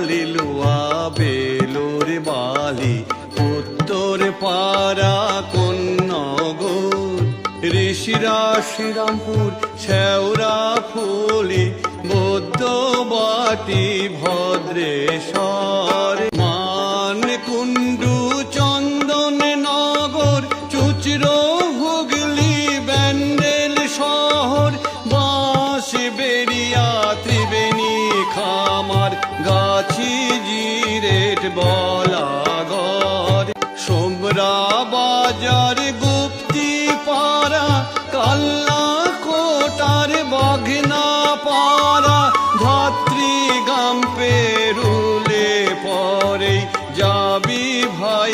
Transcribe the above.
লিলুয়া বেলুর বালি উত্তর পাড়া কন্যগর ঋষিরা শ্রীরামপুর শেওড়া ফুলি বৌদ্ধবাটি ভদ্রেশ্বর মানকুণ্ডু চন্দন নগর চুচরো হুগলি ব্যান্ডেল শহর বাঁশবেড়িয়া ত্রিবেণী খামার গাছি জিরেট বলাগড় সোমরা বাজার গুপ্তি পাড়া কাল্লা কোটার বাঘনা পাড়া ধাত্রী গাম পেরুলে পরে যাবি ভাই